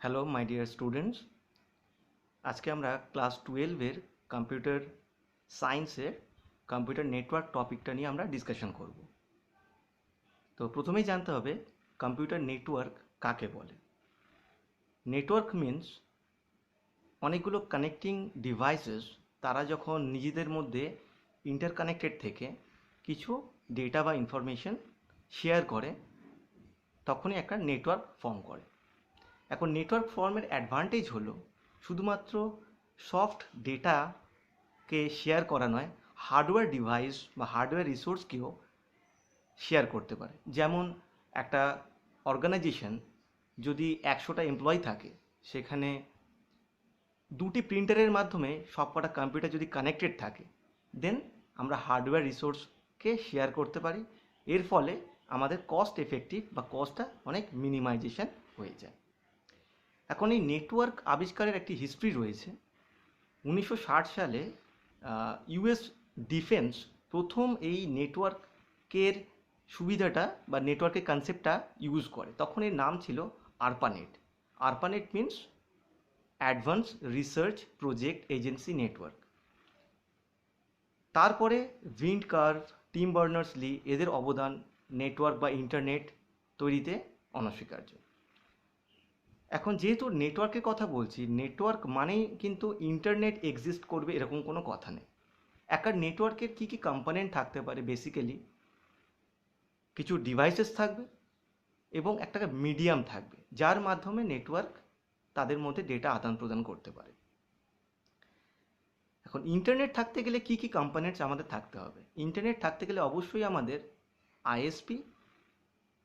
Hello my dear students, আজকে আমরা class 12-এর computer সায়েন্সের কম্পিউটার নেটওয়ার্ক টপিকটা নিয়ে আমরা ডিসকাশন করব। তো প্রথমেই জানতে হবে কম্পিউটার নেটওয়ার্ক কাকে বলে। নেটওয়ার্ক মিন্স অনেকগুলো কানেক্টিং ডিভাইসেস তারা যখন নিজেদের মধ্যে ইন্টারকানেক্টেড থেকে কিছু ডেটা বা ইনফরমেশন শেয়ার করে তখনই একটা নেটওয়ার্ক ফর্ম করে। এখন নেটওয়ার্ক ফর্মের অ্যাডভান্টেজ হলো শুধুমাত্র সফট ডেটাকে শেয়ার করা নয়, হার্ডওয়্যার ডিভাইস বা হার্ডওয়্যার রিসোর্সকেও শেয়ার করতে পারে। যেমন একটা অর্গানাইজেশন যদি 100টা এমপ্লয়ি থাকে, সেখানে 2টি প্রিন্টারের মাধ্যমে সবকটা কম্পিউটার যদি কানেক্টেড থাকে, দেন আমরা হার্ডওয়্যার রিসোর্সকে শেয়ার করতে পারি। এর ফলে আমাদের কস্ট এফেক্টিভ বা কস্টটা অনেক মিনিমাইজেশন হয়ে যায়। এখন এই নেটওয়ার্ক আবিষ্কারের একটি হিস্ট্রি রয়েছে। 1960 সালে ইউএস ডিফেন্স প্রথম এই নেটওয়ার্কের সুবিধাটা বা নেটওয়ার্কের কনসেপ্টটা ইউজ করে। তখন এর নাম ছিল ARPANET. ARPANET means advance research project agency network. তারপরে উইন্ডকার, টিম বার্নার্স-লি এদের অবদান নেটওয়ার্ক বা ইন্টারনেট তৈরিতে অনস্বীকার্য। এখন যেহেতু নেটওয়ার্কের কথা বলছি, নেটওয়ার্ক মানেই কিন্তু ইন্টারনেট এক্সিস্ট করবে এরকম কোনো কথা নেই। একটা নেটওয়ার্কের কী কী কম্পোনেন্ট থাকতে পারে, বেসিক্যালি কিছু ডিভাইসেস থাকবে এবং একটা মিডিয়াম থাকবে যার মাধ্যমে নেটওয়ার্ক তাদের মধ্যে ডেটা আদান প্রদান করতে পারে। এখন ইন্টারনেট থাকতে গেলে কী কী কম্পোনেন্টস আমাদের থাকতে হবে? ইন্টারনেট থাকতে গেলে অবশ্যই আমাদের আইএসপি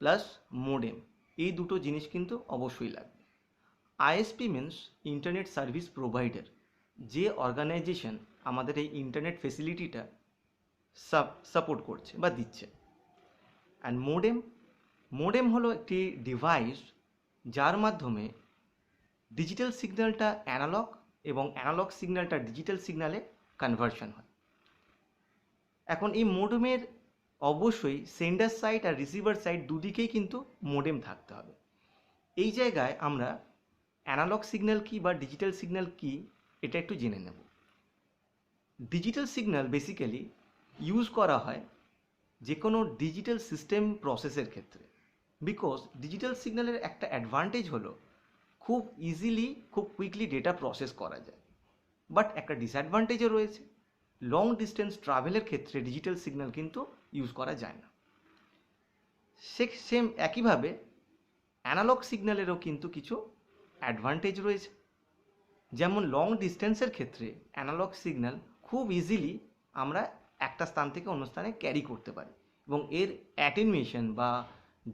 প্লাস মোডেম, এই দুটো জিনিস কিন্তু অবশ্যই লাগবে। ISP means internet service provider, যে অর্গানাইজেশন আমাদের এই ইন্টারনেট ফেসিলিটিটা সাপোর্ট করছে বা দিচ্ছে। অ্যান্ড মোডেম হলো একটি ডিভাইস যার মাধ্যমে ডিজিটাল সিগন্যালটা অ্যানালগ এবং অ্যানালগ সিগন্যালটা ডিজিটাল সিগন্যালে কনভার্সন হয়। এখন এই মোডেমের অবশ্যই সেন্ডার সাইড আর রিসিভার সাইড দুদিকেই কিন্তু মোডেম থাকতে হবে। এই জায়গায় আমরা অ্যানালগ সিগন্যাল কী বা ডিজিটাল সিগন্যাল কী এটা একটু জেনে নেব। ডিজিটাল সিগন্যাল বেসিক্যালি ইউজ করা হয় যে কোনো ডিজিটাল সিস্টেম প্রসেসের ক্ষেত্রে, বিকজ ডিজিটাল সিগন্যালের একটা অ্যাডভান্টেজ হলো খুব ইজিলি খুব কুইকলি ডেটা প্রসেস করা যায়। বাট একটা ডিসঅ্যাডভান্টেজও রয়েছে, লং ডিস্টেন্স ট্রাভেলের ক্ষেত্রে ডিজিটাল সিগন্যাল কিন্তু ইউজ করা যায় না। সেম একইভাবে অ্যানালগ সিগন্যালেরও কিন্তু কিছু অ্যাডভান্টেজ রয়েছে। যেমন লং ডিস্টেন্সের ক্ষেত্রে অ্যানালগ সিগন্যাল খুব ইজিলি আমরা একটা স্থান থেকে অন্য স্থানে ক্যারি করতে পারি এবং এর অ্যাটেনুয়েশন বা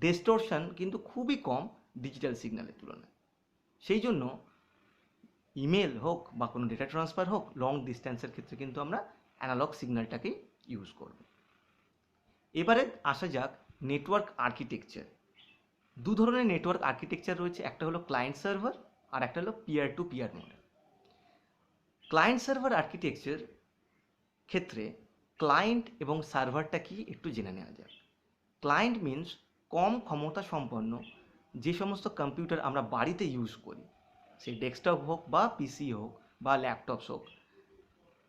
ডিস্টরশন কিন্তু খুবই কম ডিজিটাল সিগন্যালের তুলনায়। সেই জন্য ইমেল হোক বা কোনো ডেটা ট্রান্সফার হোক, লং ডিস্টেন্সের ক্ষেত্রে কিন্তু আমরা অ্যানালগ সিগন্যালটাকেই ইউজ করব। এবারে আসা যাক নেটওয়ার্ক আর্কিটেকচার। দু ধরনের নেটওয়ার্ক আর্কিটেকচার রয়েছে, একটা হলো ক্লায়েন্ট সার্ভার আর একটা হলো peer to peer model. Client server architecture ক্ষেত্রে ক্লায়েন্ট এবং সার্ভারটা কি একটু জেনে নেওয়া যাক। ক্লায়েন্ট মিন্স কম ক্ষমতা সম্পন্ন যে সমস্ত কম্পিউটার আমরা বাড়িতে ইউজ করি, সেই ডেস্কটপ হোক বা পিসি হোক বা ল্যাপটপস হোক,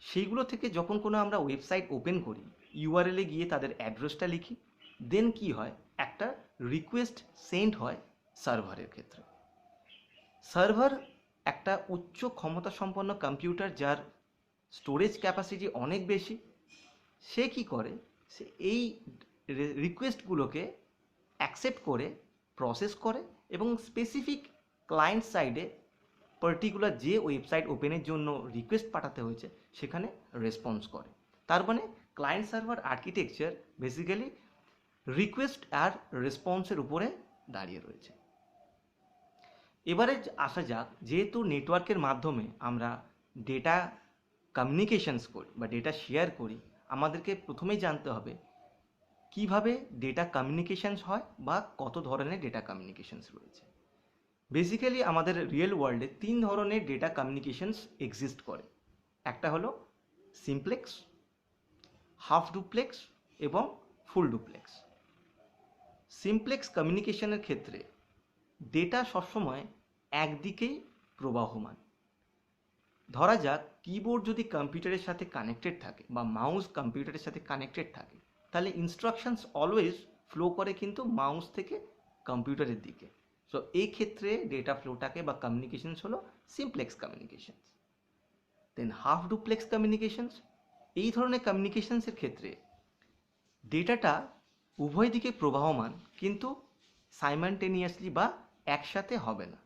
সেইগুলো থেকে যখন কোনো আমরা ওয়েবসাইট ওপেন করি, ইউআরএলে গিয়ে তাদের অ্যাড্রেসটা লিখি, দেন কি হয়, একটা রিকোয়েস্ট সেন্ড হয় সার্ভারের ক্ষেত্রে। সার্ভার একটা উচ্চ ক্ষমতা সম্পন্ন কম্পিউটার যার স্টোরেজ ক্যাপাসিটি অনেক বেশি। সে কি করে, সে এই রিকোয়েস্টগুলোকে অ্যাকসেপ্ট করে প্রসেস করে এবং স্পেসিফিক ক্লায়েন্ট সাইডে পার্টিকুলার যে ওয়েবসাইট ওপেনের জন্য রিকোয়েস্ট পাঠাতে হয়েছে সেখানে রেসপন্স করে। তার মানে client server architecture basically request আর রেসপন্সের উপরে দাঁড়িয়ে রয়েছে। এবারে আসা যাক, যেহেতু নেটওয়ার্কের মাধ্যমে আমরা ডেটা কমিউনিকেশনস করি বা ডেটা শেয়ার করি, আমাদেরকে প্রথমেই জানতে হবে কিভাবে ডেটা কমিউনিকেশনস হয় বা কত ধরনের ডেটা কমিউনিকেশনস রয়েছে। বেসিক্যালি আমাদের রিয়েল ওয়ার্ল্ডে 3 ধরনের ডেটা কমিউনিকেশনস এক্সিস্ট করে। একটা হলো সিমপ্লেক্স, হাফ ডুপ্লেক্স এবং ফুল ডুপ্লেক্স। সিমপ্লেক্স কমিউনিকেশনের ক্ষেত্রে ডেটা সবসময় একদিকেই প্রবাহমান। ধরা যাক কিবোর্ড যদি কম্পিউটারের সাথে কানেক্টেড থাকে বা মাউস কম্পিউটারের সাথে কানেক্টেড থাকে, তাহলে ইনস্ট্রাকশনস অলওয়েজ ফ্লো করে কিন্তু মাউস থেকে কম্পিউটারের দিকে। সো এই ক্ষেত্রে ডেটা ফ্লোটাকে বা কমিউনিকেশনস হলো সিমপ্লেক্স কমিউনিকেশনস। দেন হাফ ডুপ্লেক্স কমিউনিকেশনস, এই ধরনের কমিউনিকেশনসের ক্ষেত্রে ডেটাটা উভয় দিকে প্রবাহমান কিন্তু সাইমালটেনিয়াসলি বা একসাথে হবে না।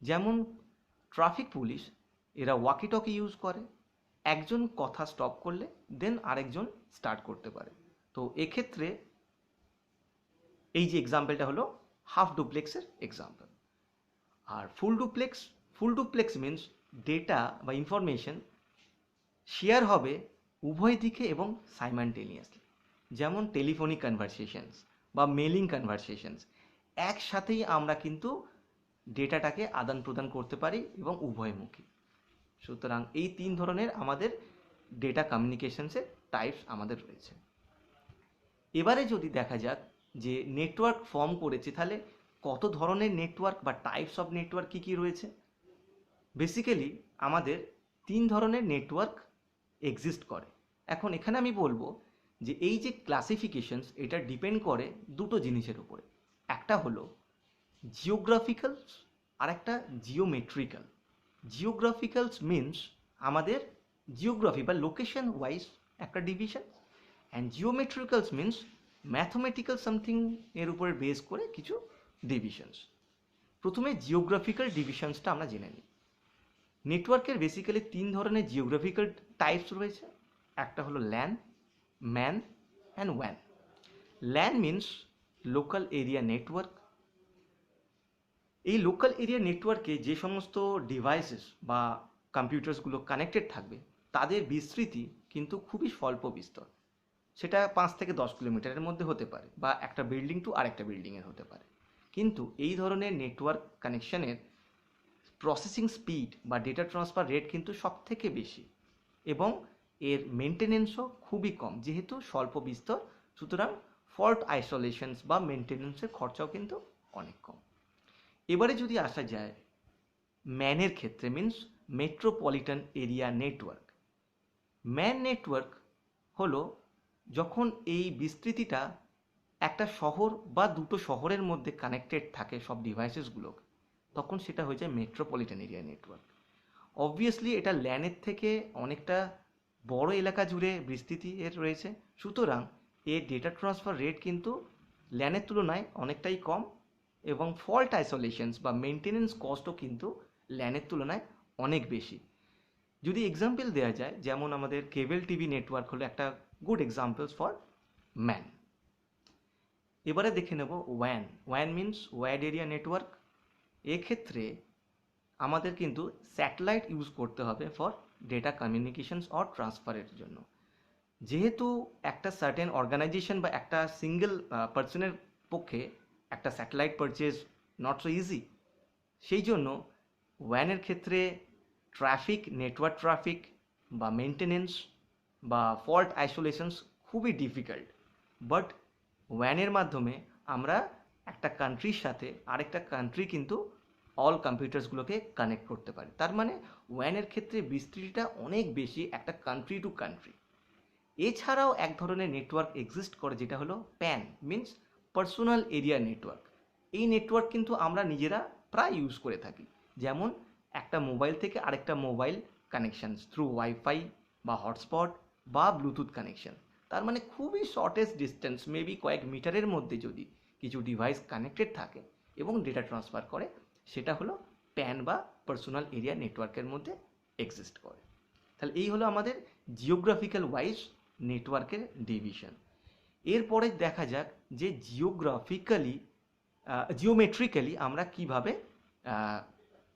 যেমন ট্রাফিক পুলিশ, এরা ওয়াকি টকি ইউজ করে, একজন কথা স্টপ করলে দেন আরেকজন স্টার্ট করতে পারে। তো এক্ষেত্রে এই যে এক্সাম্পলটা হলো হাফ ডুপ্লেক্সের এক্সাম্পল। আর ফুল ডুপ্লেক্স মিনস ডেটা বা ইনফরমেশন শেয়ার হবে উভয় দিকে এবং সাইমালটেনিয়াসলি। যেমন টেলিফোনিক কনভারসেশনস বা মেলিং কনভারসেশনস, একসাথেই আমরা কিন্তু ডেটাটাকে আদান প্রদান করতে পারি এবং উভয়মুখী। সুতরাং এই 3 ধরনের আমাদের ডেটা কমিউনিকেশনসের টাইপস আমাদের রয়েছে। এবারে যদি দেখা যাক যে নেটওয়ার্ক ফর্ম করেছে, তাহলে কত ধরনের নেটওয়ার্ক বা টাইপস অফ নেটওয়ার্ক কী কী রয়েছে। বেসিক্যালি আমাদের 3 ধরনের নেটওয়ার্ক এক্সিস্ট করে। এখন এখানে আমি বলবো যে এই যে ক্লাসিফিকেশনস, এটা ডিপেন্ড করে দুটো জিনিসের উপরে। একটা হলো জিওগ্রাফিক্যালস আর একটা জিওমেট্রিক্যাল। জিওগ্রাফিক্যালস মিনস আমাদের জিওগ্রাফি বা লোকেশন ওয়াইজ একটা division, and geometricals means mathematical something এর উপরে বেস করে কিছু ডিভিশনস। প্রথমে জিওগ্রাফিক্যাল ডিভিশনসটা আমরা জেনে নিই। নেটওয়ার্কের বেসিক্যালি 3 ধরনের জিওগ্রাফিক্যাল টাইপস রয়েছে। একটা হলো LAN, man and one. LAN means local area network. এই লোকাল এরিয়া নেটওয়ার্কে যে সমস্ত ডিভাইসেস বা কম্পিউটার্সগুলো কানেক্টেড থাকবে তাদের বিস্তৃতি কিন্তু খুবই স্বল্প বিস্তর। সেটা 5 থেকে 10 কিলোমিটারের মধ্যে হতে পারে বা একটা বিল্ডিং টু আরেকটা বিল্ডিংয়ের হতে পারে। কিন্তু এই ধরনের নেটওয়ার্ক কানেকশনের প্রসেসিং স্পিড বা ডেটা ট্রান্সফার রেট কিন্তু সব থেকে বেশি এবং এর মেনটেনেন্সও খুবই কম, যেহেতু স্বল্প বিস্তর। সুতরাং ফল্ট আইসোলেশনস বা মেনটেনেন্সের খরচাও কিন্তু অনেক কম। এবারে যদি আসা যায় ম্যানের ক্ষেত্রে, means metropolitan area network. Man network হলো যখন এই বিস্তৃতিটা একটা শহর বা দুটো শহরের মধ্যে কানেক্টেড থাকে সব ডিভাইসেসগুলো, তখন সেটা হয়ে যায় মেট্রোপলিটন এরিয়া নেটওয়ার্ক। অবভিয়াসলি এটা ল্যানের থেকে অনেকটা বড় এলাকা জুড়ে বিস্তৃতি এর রয়েছে, সুতরাং এর ডেটা ট্রান্সফার রেট কিন্তু ল্যানের তুলনায় অনেকটাই কম এবং ফল্ট আইসোলেশনস বা মেনটেনেন্স কস্টও কিন্তু ল্যানের তুলনায় অনেক বেশি। যদি এক্সাম্পল দেওয়া যায়, যেমন আমাদের কেবল টিভি নেটওয়ার্ক হলো একটা গুড এক্সাম্পলস ফর ম্যান। এবারে দেখে নেব one. One means wide area network. এক্ষেত্রে আমাদের কিন্তু স্যাটেলাইট ইউজ করতে হবে ফর ডেটা কমিউনিকেশনস অর ট্রান্সফারের জন্য। যেহেতু একটা সার্টেন অর্গানাইজেশন বা একটা সিঙ্গেল পার্সনের পক্ষে একটা satellite purchase not so easy, সেই জন্য ওয়ানের ক্ষেত্রে নেটওয়ার্ক ট্রাফিক বা মেনটেনেন্স বা ফল্ট আইসোলেশনস খুবই ডিফিকাল্ট। বাট ওয়ানের মাধ্যমে আমরা একটা কান্ট্রির সাথে আরেকটা কান্ট্রি কিন্তু অল কম্পিউটার্সগুলোকে কানেক্ট করতে পারি। তার মানে ওয়ানের ক্ষেত্রে বিস্তৃতিটা অনেক বেশি একটা কান্ট্রি টু কান্ট্রি। এছাড়াও এক ধরনের নেটওয়ার্ক এক্সিস্ট করে যেটা হলো pan, means personal area network. এই নেটওয়ার্ক কিন্তু আমরা নিজেরা প্রায় ইউজ করে থাকি, যেমন একটা মোবাইল থেকে আরেকটা মোবাইল কানেকশান থ্রু ওয়াইফাই বা হটস্পট বা ব্লুটুথ কানেকশান। তার মানে খুবই শর্টেস্ট ডিস্টেন্স, মেবি কয়েক মিটারের মধ্যে যদি কিছু ডিভাইস কানেক্টেড থাকে এবং ডেটা ট্রান্সফার করে, সেটা হলো প্যান বা পার্সোনাল এরিয়া নেটওয়ার্কের মধ্যে এক্সিস্ট করে। তাহলে এই হলো আমাদের জিওগ্রাফিক্যাল ওয়াইজ নেটওয়ার্কের ডিভিশন। এরপরে দেখা যাক যে জিওমেট্রিক্যালি আমরা কিভাবে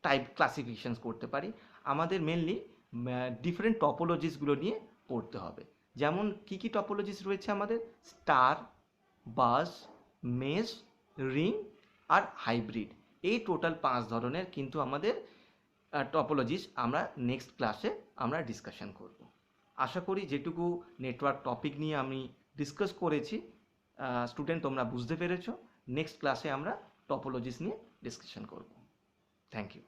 টাইপ ক্লাসিফিকেশনস করতে পারি। আমাদের মেনলি ডিফারেন্ট টপোলজিসগুলো নিয়ে পড়তে হবে। যেমন কি কি টপোলজিস রয়েছে আমাদের, স্টার, বাস, মেশ, রিং আর হাইব্রিড। এই টোটাল 5 ধরনের কিন্তু আমাদের টপোলজিস আমরা নেক্সট ক্লাসে আমরা ডিসকাশন করব। আশা করি যেটুকু নেটওয়ার্ক টপিক নিয়ে আমি ডিসকাস করেছি স্টুডেন্ট তোমরা বুঝতে পেরেছো। নেক্সট ক্লাসে আমরা টপোলজিস নিয়ে ডিসকাশন করব। Thank you.